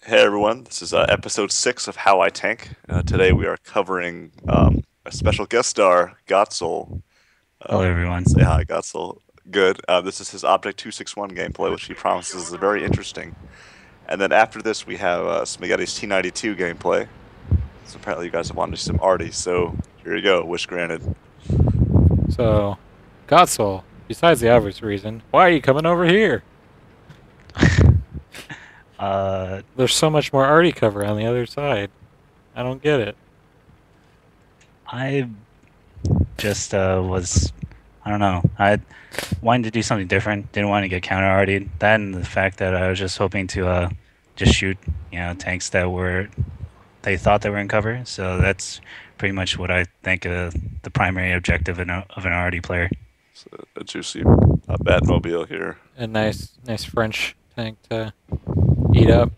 Hey everyone, this is episode 6 of How I Tank. Today we are covering a special guest star, GotSeoul. Hello, everyone. Say hi, GotSeoul. Good. This is his Object 261 gameplay, which he promises is very interesting. And then after this, we have Smiggetti's T92 gameplay. So apparently, you guys have wanted to see some Arty, so here you go. Wish granted. So, GotSeoul, besides the obvious reason, why are you coming over here? Uh, There's so much more Arty cover on the other side. I don't get it. I just I don't know. I wanted to do something different. Didn't want to get counter arty. That and the fact that I was just hoping to just shoot, tanks that they thought they were in cover. So that's pretty much what I think the primary objective of an arty player. So, a juicy Batmobile here. A nice French tank to eat up.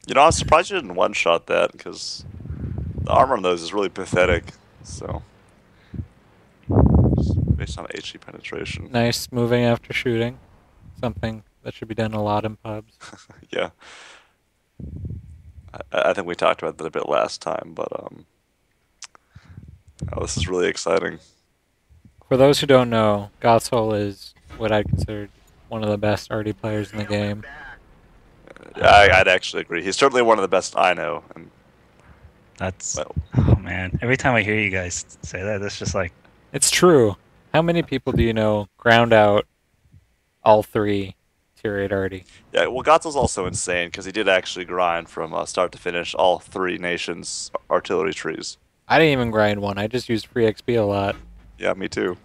You know, I'm surprised you didn't one-shot that, because the armor on those is really pathetic. So, based on HD penetration. Nice moving after shooting. Something that should be done a lot in pubs. Yeah, I think we talked about that a bit last time, but oh, this is really exciting. For those who don't know, GotSeoul is what I consider one of the best Arty players in the game. I'd actually agree. He's certainly one of the best I know. And That's well, oh man. Every time I hear you guys say that, it's just like It's true. How many people do you know ground out all three tier 8 Arty? yeah. Well, Gotzo's also insane because he did actually grind from start to finish all three nations' artillery trees. I didn't even grind one. I just used free XP a lot. Yeah, me too.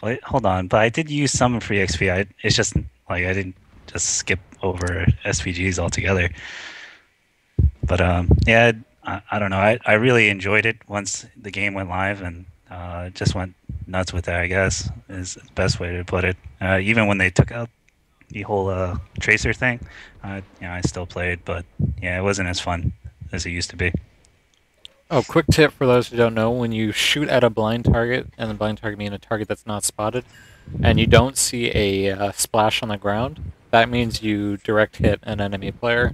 wait, hold on. But I did use some free XP. It's just like I didn't just skip over SPGs altogether. But yeah, I don't know. I really enjoyed it once the game went live, and just went nuts with it. I guess is the best way to put it. Even when they took out the whole tracer thing, I still played, but yeah, it wasn't as fun as it used to be. Oh, quick tip for those who don't know, when you shoot at a blind target, and the blind target means a target that's not spotted, and you don't see a splash on the ground, that means you direct hit an enemy player.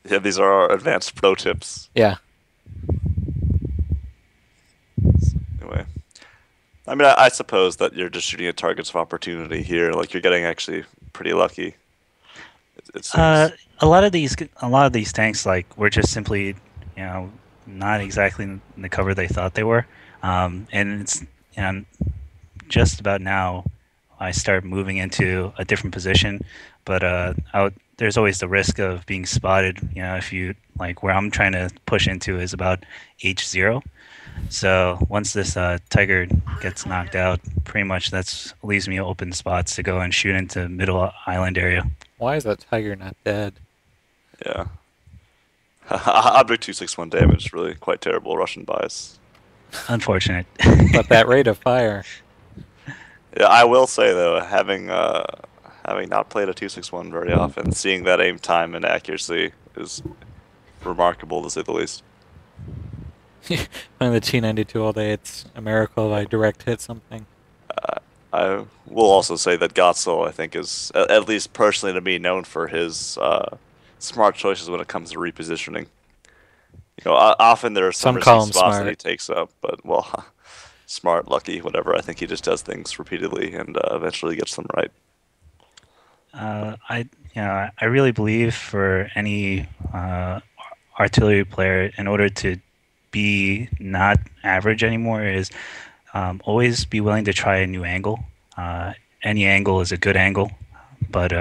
Yeah, these are our advanced pro tips. Yeah. Anyway, I mean, I suppose that you're just shooting at targets of opportunity here. Like you're getting actually pretty lucky. It Uh, seems. a lot of these tanks like were just simply, not exactly in the cover they thought they were, and it's just about now I start moving into a different position, but there's always the risk of being spotted. If you like where I'm trying to push into is about H0. So once this tiger gets knocked out, pretty much that's leaves me open spots to go and shoot into middle island area. Why is that tiger not dead? Yeah. Object 261 damage is really quite terrible Russian bias. Unfortunate. But that rate of fire. Yeah, I will say though, having not played a 261 very often, seeing that aim time and accuracy is remarkable to say the least. Playing the T92 all day, it's a miracle if I direct hit something. I will also say that Gotso, I think, is at least personally to me known for his smart choices when it comes to repositioning. You know, often there are some Some risky call him spots that he smart. takes up, but well, smart, lucky, whatever. I think he just does things repeatedly and eventually gets them right. I really believe for any artillery player, in order to be not average anymore, is always be willing to try a new angle. Any angle is a good angle, but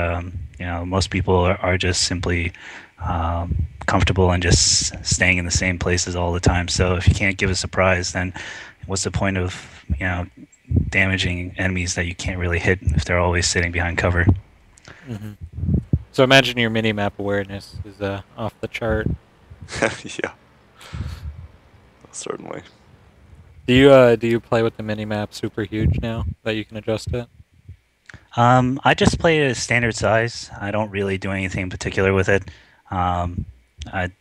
most people are just simply comfortable and just staying in the same places all the time. So if you can't give a surprise, then what's the point of damaging enemies that you can't really hit if they're always sitting behind cover? Hmm. So imagine your mini-map awareness is off the chart. Yeah, certainly. Do you play with the mini-map super huge now that you can adjust it? I just play it as standard size. I don't really do anything in particular with it. Um, I,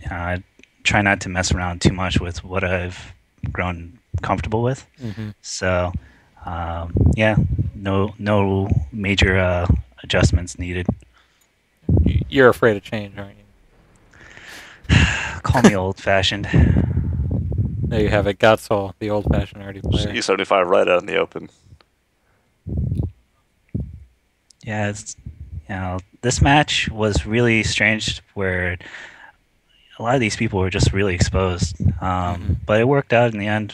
I try not to mess around too much with what I've grown comfortable with. Hmm. So, yeah, no major adjustments needed. You're afraid of change, aren't you? Call me old-fashioned. There you have it. GotSeoul, the old-fashioned Arty player. E75 right out in the open. Yeah, this match was really strange where a lot of these people were just really exposed. But it worked out in the end,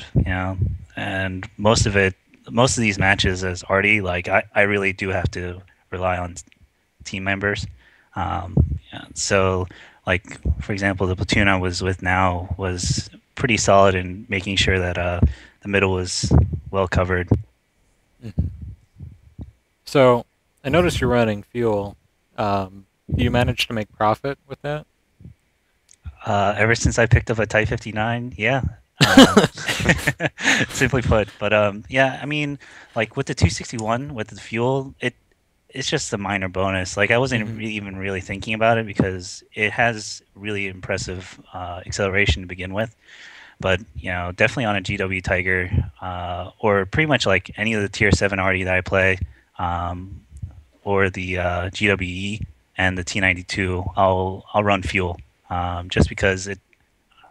and most of these matches as Arty, like I really do have to rely on team members. So, like, for example, the platoon I was with now was pretty solid in making sure that the middle was well covered. So, I noticed you're running fuel. Do you manage to make profit with that? Ever since I picked up a Type 59, yeah. Simply put. But yeah, I mean, like with the 261 with the fuel, it's just a minor bonus. Like I wasn't even really thinking about it because it has really impressive acceleration to begin with. But definitely on a GW Tiger or pretty much like any of the Tier 7 Arty that I play, or the GWE and the T92, I'll run fuel just because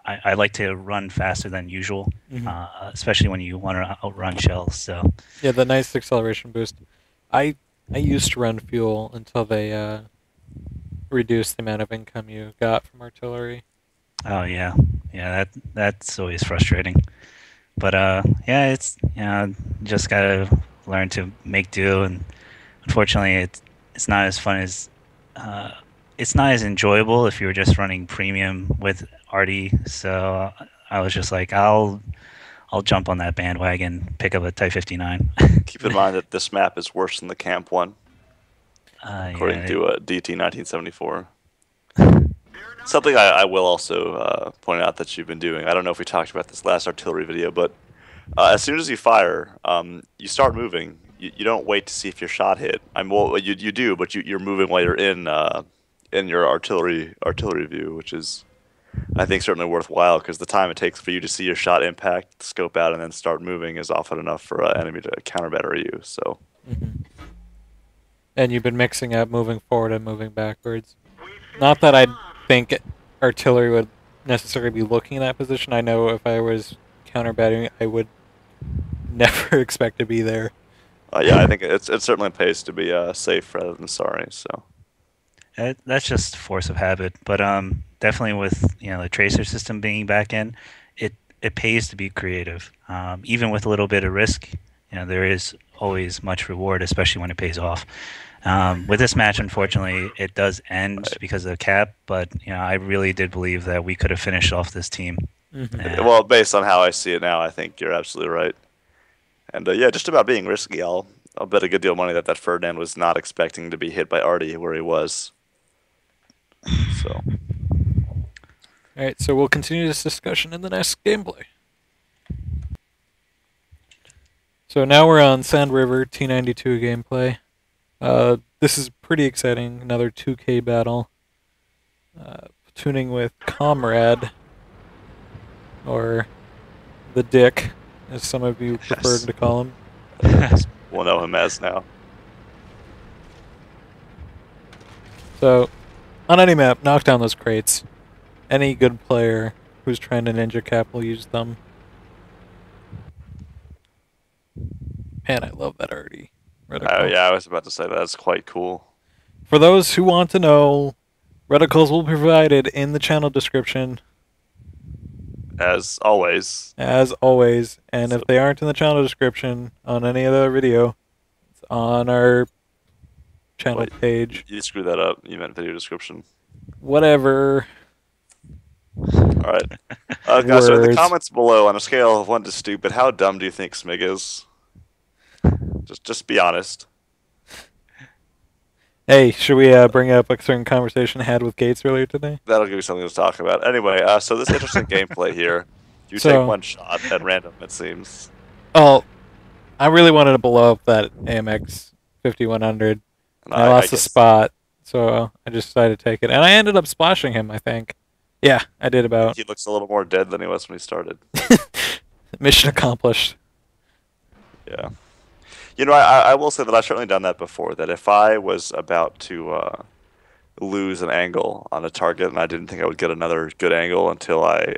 I like to run faster than usual, especially when you want to outrun shells. So yeah, the nice acceleration boost. I used to run fuel until they reduced the amount of income you got from artillery. Oh yeah, that's always frustrating. But yeah, it's just gotta learn to make do, and unfortunately, it's not as fun as it's not as enjoyable if you were just running premium with Arty. So I was just like, I'll jump on that bandwagon, pick up a Type 59. Keep in mind that this map is worse than the camp one, according to DT 1974. Something I will also point out that you've been doing. I don't know if we talked about this last artillery video, but as soon as you fire, you start moving. You don't wait to see if your shot hit. Well, you do, but you're moving while you're in your artillery view, which is, I think, certainly worthwhile because the time it takes for you to see your shot impact, scope out, and then start moving is often enough for an enemy to counter battery you. So. And you've been mixing up moving forward and moving backwards. Not that I think artillery would necessarily be looking in that position. I know if I was counter battering, I would never expect to be there. Yeah, I think it certainly pays to be safe rather than sorry. So that's just force of habit. But definitely with the tracer system being back in, it pays to be creative. Even with a little bit of risk, there is always much reward, especially when it pays off. With this match, unfortunately, it does end because of the cap. But I really did believe that we could have finished off this team. Well, based on how I see it now, I think you're absolutely right. And yeah, just about being risky, I'll bet a good deal of money that Ferdinand was not expecting to be hit by Arty where he was. So. All right, so we'll continue this discussion in the next gameplay. So now we're on Sand River T92 gameplay. This is pretty exciting. Another 2K battle. Platooning with Comrade, or the Dick, as some of you prefer to call him. We'll know him as now. So, on any map, knock down those crates. Any good player who's trying to ninja cap will use them. Man, I love that Arty. Oh yeah, I was about to say that's quite cool. For those who want to know, reticles will be provided in the channel description. As always. As always. And if they aren't in the channel description on any other video, it's on our channel page. You screwed that up. You meant video description. Whatever. Alright. Guys, so in the comments below, on a scale of 1 to stupid, how dumb do you think Smig is? Just be honest. Hey, should we bring up a certain conversation I had with Gates earlier today? That'll give you something to talk about. Anyway, so this interesting gameplay here. You take one shot at random, it seems. Oh, I really wanted to blow up that AMX 5100. I lost a spot, so I just decided to take it. And I ended up splashing him, I think. Yeah, I did about... He looks a little more dead than he was when he started. Mission accomplished. Yeah. I will say that I've certainly done that before, that if I was about to lose an angle on a target, and I didn't think I would get another good angle until I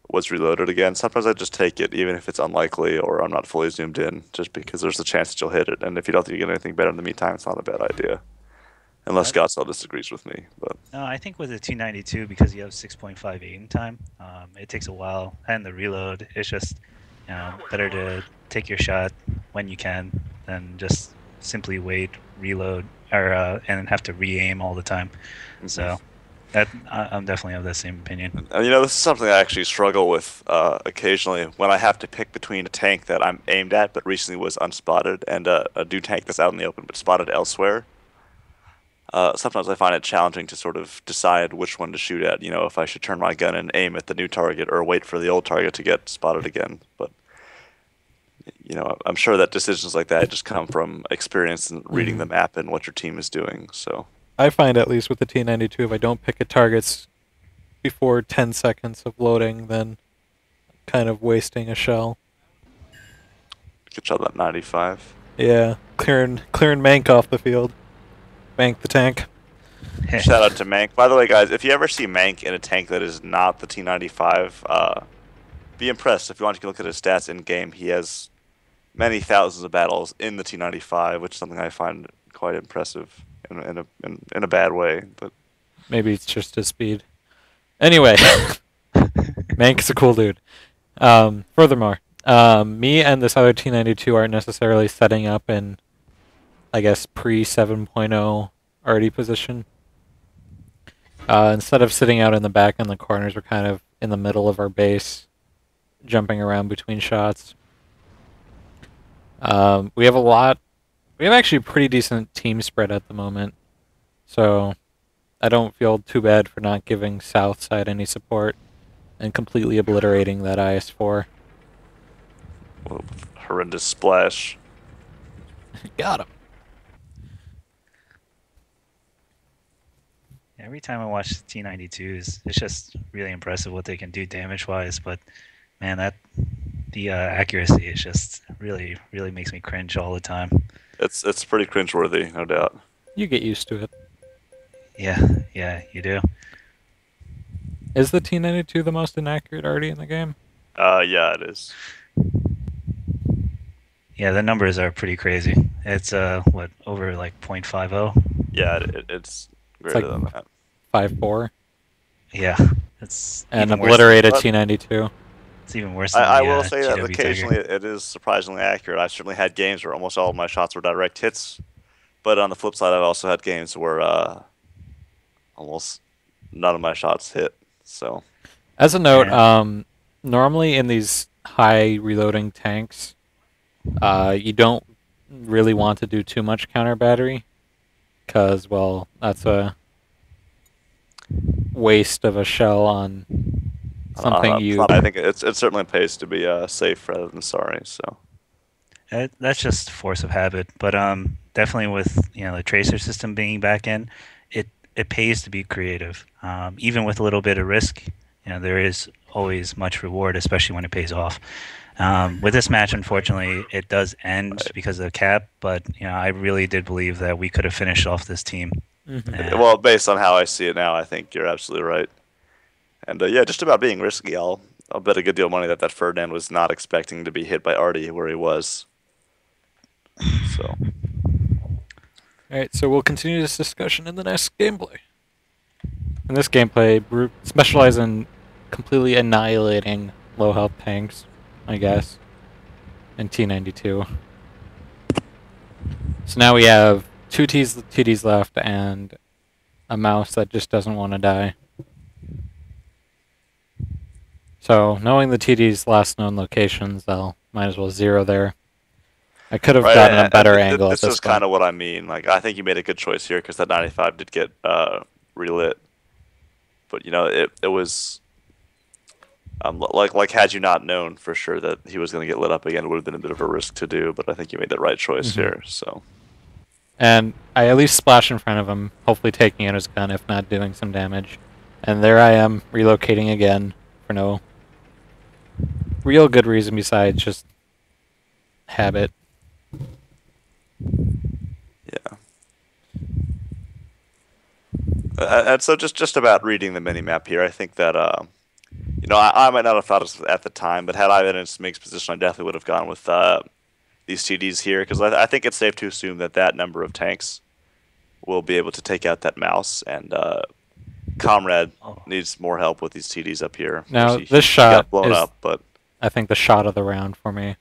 was reloaded again. Sometimes I just take it, even if it's unlikely or I'm not fully zoomed in, just because there's a chance that you'll hit it. And if you don't think you get anything better in the meantime, it's not a bad idea. Unless GotSeoul disagrees with me, but No, I think with the T92, because you have 6.5 aim time, it takes a while, and the reload, it's just, better to take your shot when you can than just simply wait, reload, or and have to re-aim all the time. So I'm definitely of the same opinion. And this is something I actually struggle with occasionally when I have to pick between a tank that I'm aimed at but recently was unspotted and a new tank that's out in the open but spotted elsewhere. Sometimes I find it challenging to sort of decide which one to shoot at. If I should turn my gun and aim at the new target or wait for the old target to get spotted again. But I'm sure that decisions like that just come from experience and reading the map and what your team is doing. So I find, at least with the T92, if I don't pick a targets before 10 seconds of loading, then kind of wasting a shell. good shot that 95. Yeah, clearing Mank off the field. Mank the tank. Shout out to Mank. By the way, guys, if you ever see Mank in a tank that is not the T95, be impressed. If you want, you can look at his stats in game. He has many thousands of battles in the T95, which is something I find quite impressive in a bad way. But maybe it's just his speed. Anyway, Mank's a cool dude. Furthermore, me and this other T92 aren't necessarily setting up in, I guess, pre-7.0 Arty position. Instead of sitting out in the back in the corners, we're kind of in the middle of our base, jumping around between shots. We have actually a pretty decent team spread at the moment, so I don't feel too bad for not giving South side any support and completely obliterating that IS-4. Horrendous splash. Got him. Every time I watch T92s, it's just really impressive what they can do damage-wise. But man, the accuracy is just really makes me cringe all the time. It's pretty cringeworthy, no doubt. You get used to it. Yeah, you do. Is the T92 the most inaccurate Arty in the game? Yeah, it is. Yeah, the numbers are pretty crazy. It's over like 0.50? Yeah, it's greater than that. 5.4. Yeah, it's and even obliterated T92. It's even worse than I will say that GW occasionally Tiger. it is surprisingly accurate. I've certainly had games where almost all of my shots were direct hits, but on the flip side, I've also had games where almost none of my shots hit. So, as a note, normally in these high reloading tanks, you don't really want to do too much counter battery, because, well, that's a waste of a shell on something I think it certainly pays to be safe rather than sorry. So that's just force of habit. But definitely with the tracer system being back in, it pays to be creative. Even with a little bit of risk, there is always much reward, especially when it pays off. With this match, unfortunately, it does end because of the cap. But I really did believe that we could have finished off this team. Well, based on how I see it now, I think you're absolutely right. And yeah, just about being risky, I'll bet a good deal of money that Ferdinand was not expecting to be hit by Arty where he was. So. Alright, so we'll continue this discussion in the next gameplay. In this gameplay, we specialize in completely annihilating low health tanks, I guess, and T92. So now we have two TDs left and a mouse that just doesn't want to die. So, knowing the TD's last known locations, I'll might as well zero there. I could have gotten a better angle at this is kind of what I mean. Like, I think you made a good choice here because that 95 did get relit. But it was like had you not known for sure that he was going to get lit up again, it would have been a bit of a risk to do. But I think you made the right choice here. So. And I at least splashed in front of him, hopefully taking out his gun, if not doing some damage. And there I am, relocating again for no real good reason besides just habit. Yeah. And so just about reading the mini map here, I think that you know, I might not have thought of it at the time, but had I been in Smig's position, I definitely would have gone with these TDs here, because I think it's safe to assume that that number of tanks will be able to take out that mouse, and Comrade needs more help with these TDs up here. Now, He this shot got blown is, up, but I think, the shot of the round for me.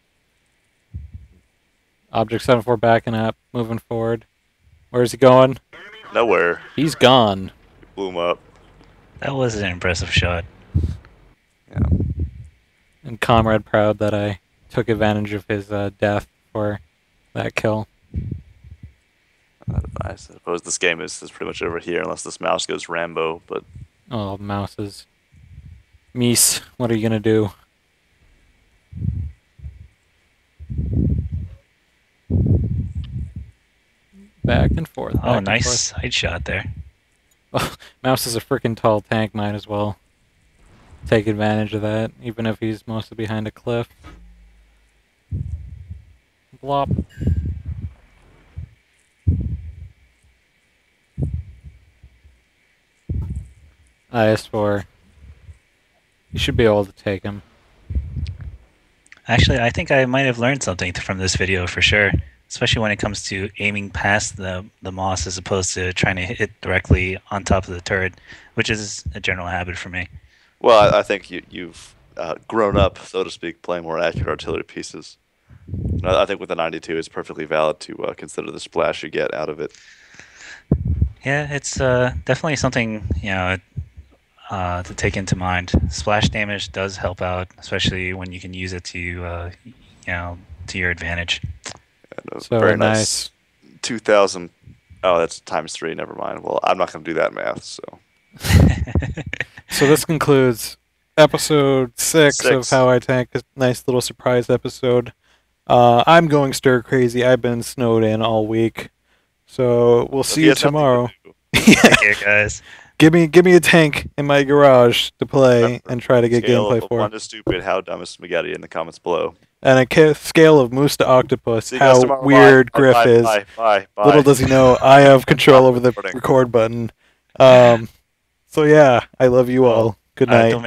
Object 74 backing up, moving forward. Where's he going? nowhere. He's gone. Blew him up. That was an impressive shot. Yeah. And Comrade proud that I took advantage of his death for that kill. I suppose this game is pretty much over here, unless this mouse goes Rambo, but Oh, mouses. Meese, what are you gonna do? Back and forth. Back Oh, and nice forth. side shot there. Oh, Mouse is a freaking tall tank, might as well take advantage of that, even if he's mostly behind a cliff. Blop. IS4. You should be able to take him. Actually, I think I might have learned something from this video for sure, especially when it comes to aiming past the moss as opposed to trying to hit it directly on top of the turret, which is a general habit for me. well, I think you've grown up, so to speak, playing more accurate artillery pieces. I think with the 92, it's perfectly valid to consider the splash you get out of it. Yeah, it's definitely something, you know, to take into mind. Splash damage does help out, especially when you can use it to, you know, to your advantage. And So very nice. 2,000. Oh, that's times 3. Never mind. Well, I'm not going to do that math. So So this concludes episode 6 of Six. How I Tank. A nice little surprise episode. I'm going stir crazy. I've been snowed in all week. So we'll see you tomorrow. Take care, guys. Give me a tank in my garage to play and try to get Scale gameplay of for. 1 to stupid. How dumb is Smiggetti in the comments below? And a scale of moose to octopus. See you guys How tomorrow. weird Bye. Griff Bye. is. Bye. Little does he know I have control over the record button. So yeah, I love you all. Good night. Don't